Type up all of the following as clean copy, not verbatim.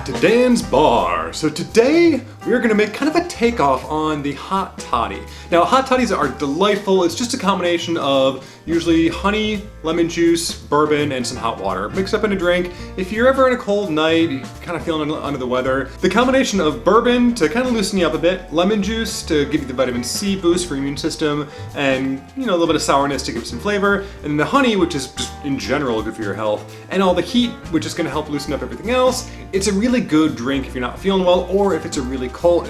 to Dan's Bar. So today we're gonna make kind of a takeoff on the Hot Toddy. Now Hot Toddies are delightful. It's just a combination of usually honey, lemon juice, bourbon, and some hot water mixed up in a drink. If you're ever in a cold night, you're kind of feeling under the weather, the combination of bourbon to kind of loosen you up a bit, lemon juice to give you the vitamin C boost for your immune system, and a little bit of sourness to give some flavor, and then the honey, which is just in general good for your health, and all the heat, which is going to help loosen up everything else. It's a really good drink if you're not feeling well, or if it's a really cold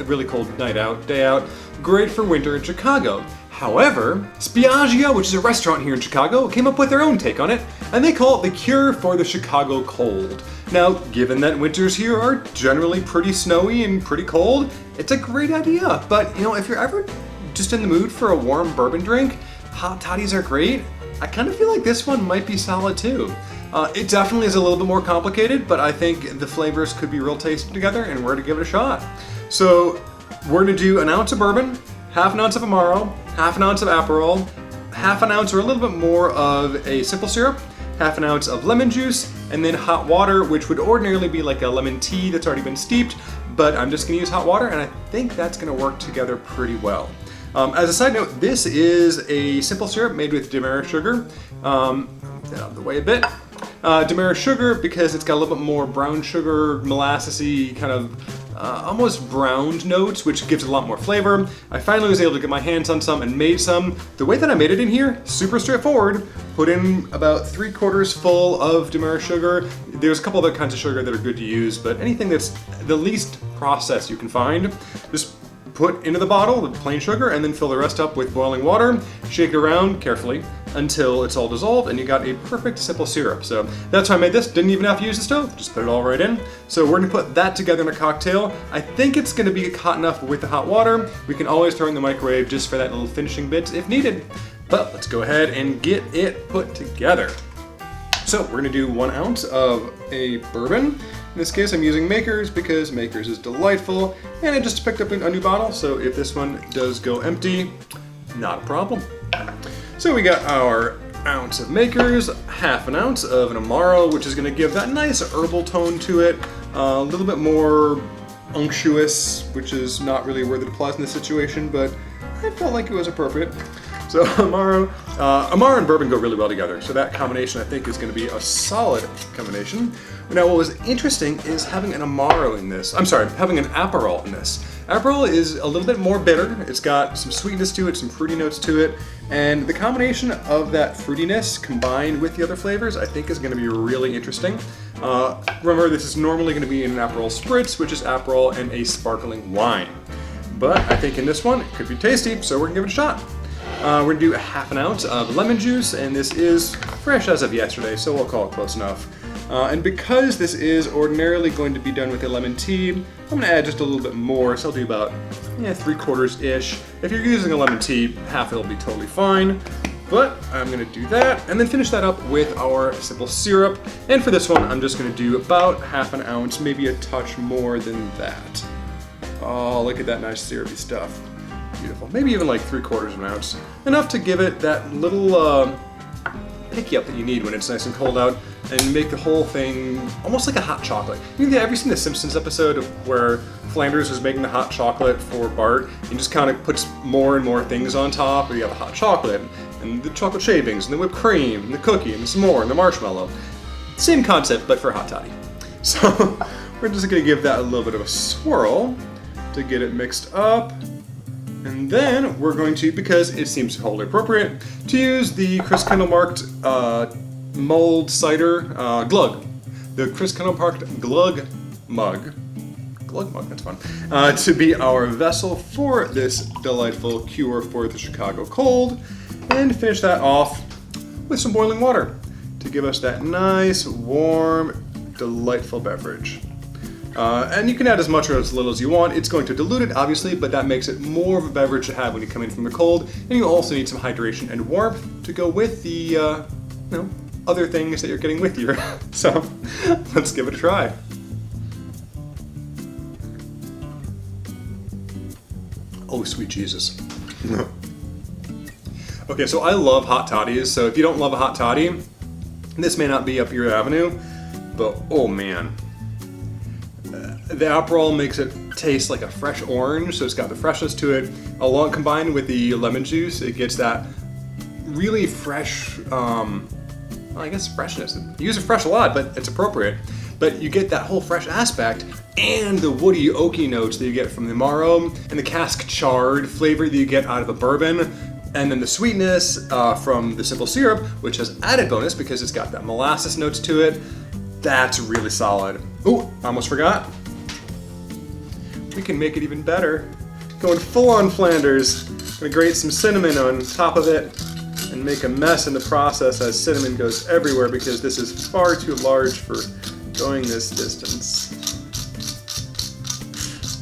night out, day out. Great for winter in Chicago. However, Spiaggia, which is a restaurant here in Chicago, came up with their own take on it, and they call it the cure for the Chicago cold. Now, given that winters here are generally pretty snowy and pretty cold, it's a great idea. But if you're ever just in the mood for a warm bourbon drink, Hot Toddies are great. I kind of feel like this one might be solid too. It definitely is a little bit more complicated, but I think the flavors could be real tasty together, and we're gonna give it a shot. So we're gonna do an ounce of bourbon, half an ounce of Amaro, half an ounce of Aperol, half an ounce or a little bit more of a simple syrup, half an ounce of lemon juice, and then hot water, which would ordinarily be like a lemon tea that's already been steeped, but I'm just gonna use hot water, and I think that's gonna work together pretty well. As a side note, this is a simple syrup made with Amaro sugar. Get out of the way a bit. Amaro sugar because it's got a little bit more brown sugar, molassesy, kind of almost browned notes, which gives it a lot more flavor. I finally was able to get my hands on some and made some. The way that I made it in here, super straightforward. Put in about 3/4 full of Amaro sugar. There's a couple other kinds of sugar that are good to use, but anything that's the least processed you can find, just put into the bottle the plain sugar and then fill the rest up with boiling water. Shake it around carefully until it's all dissolved and you got a perfect simple syrup. So that's how I made this. Didn't even have to use the stove, just put it all right in. So we're gonna put that together in a cocktail. I think it's gonna be hot enough with the hot water. We can always throw it in the microwave just for that little finishing bit if needed. But let's go ahead and get it put together. So we're gonna do 1 ounce of a bourbon. In this case, I'm using Makers because Makers is delightful, and I just picked up a new bottle, so if this one does go empty, not a problem. So we got our ounce of Makers, half an ounce of an Amaro, which is gonna give that nice herbal tone to it, a little bit more unctuous, which is not really a word that applies in this situation, but I felt like it was appropriate. So Amaro and bourbon go really well together, so that combination I think is going to be a solid combination. Now what was interesting is having an Amaro in this, having an Aperol in this. Aperol is a little bit more bitter, it's got some sweetness to it, some fruity notes to it, and the combination of that fruitiness combined with the other flavors I think is going to be really interesting. Remember, this is normally going to be in an Aperol Spritz, which is Aperol and a sparkling wine. But I think in this one it could be tasty, so we're going to give it a shot. We're gonna do a half an ounce of lemon juice, and this is fresh as of yesterday, so we'll call it close enough. And because this is ordinarily going to be done with a lemon tea, I'm gonna add just a little bit more, so I'll do about 3/4-ish. If you're using a lemon tea, half it'll be totally fine. But I'm gonna do that, and then finish that up with our simple syrup. And for this one, I'm just gonna do about half an ounce, maybe a touch more than that. Oh, look at that nice syrupy stuff. Beautiful. Maybe even like 3/4 of an ounce. Enough to give it that little picky up that you need when it's nice and cold out, and make the whole thing almost like a hot chocolate. Have you ever seen the Simpsons episode where Flanders was making the hot chocolate for Bart and just kind of puts more and more things on top? You have the hot chocolate, and the chocolate shavings, and the whipped cream, and the cookie, and some more, and the marshmallow. Same concept, but for Hot Toddy. So we're just gonna give that a little bit of a swirl to get it mixed up. And then we're going to, because it seems wholly appropriate, to use the Chris Kendall marked mulled cider glug. The Chris Kendall marked glug mug, that's fun, to be our vessel for this delightful cure for the Chicago cold. And finish that off with some boiling water to give us that nice, warm, delightful beverage. And you can add as much or as little as you want. It's going to dilute it, obviously, but that makes it more of a beverage to have when you come in from the cold. And you also need some hydration and warmth to go with the, other things that you're getting with you. So, let's give it a try. Oh, sweet Jesus. Okay, so I love Hot Toddies, so if you don't love a Hot Toddy, this may not be up your avenue, but oh man. The Aperol makes it taste like a fresh orange, so it's got the freshness to it. Along combined with the lemon juice, it gets that really fresh, well, I guess freshness. You use it fresh a lot, but it's appropriate. But you get that whole fresh aspect and the woody oaky notes that you get from the Amaro and the cask charred flavor that you get out of a bourbon. And then the sweetness from the simple syrup, which has added bonus because it's got that molasses notes to it. That's really solid. Oh, I almost forgot. We can make it even better. Going full on Flanders. Gonna grate some cinnamon on top of it and make a mess in the process as cinnamon goes everywhere because this is far too large for going this distance.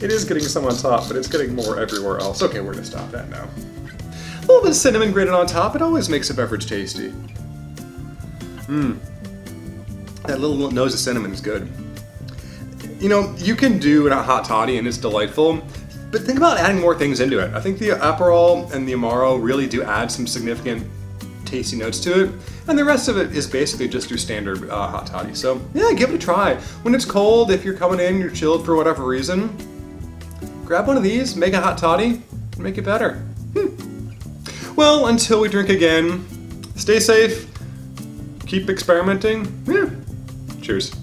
It is getting some on top, but it's getting more everywhere else. Okay, we're gonna stop that now. A little bit of cinnamon grated on top, it always makes a beverage tasty. That little nose of cinnamon is good. You know, you can do a hot toddy and it's delightful, but think about adding more things into it. I think the Aperol and the Amaro really do add some significant tasty notes to it, and the rest of it is basically just your standard hot toddy. So yeah, give it a try. When it's cold, if you're coming in, you're chilled for whatever reason, grab one of these, make a hot toddy, and make it better. Well, until we drink again, stay safe, keep experimenting. Yeah. Cheers.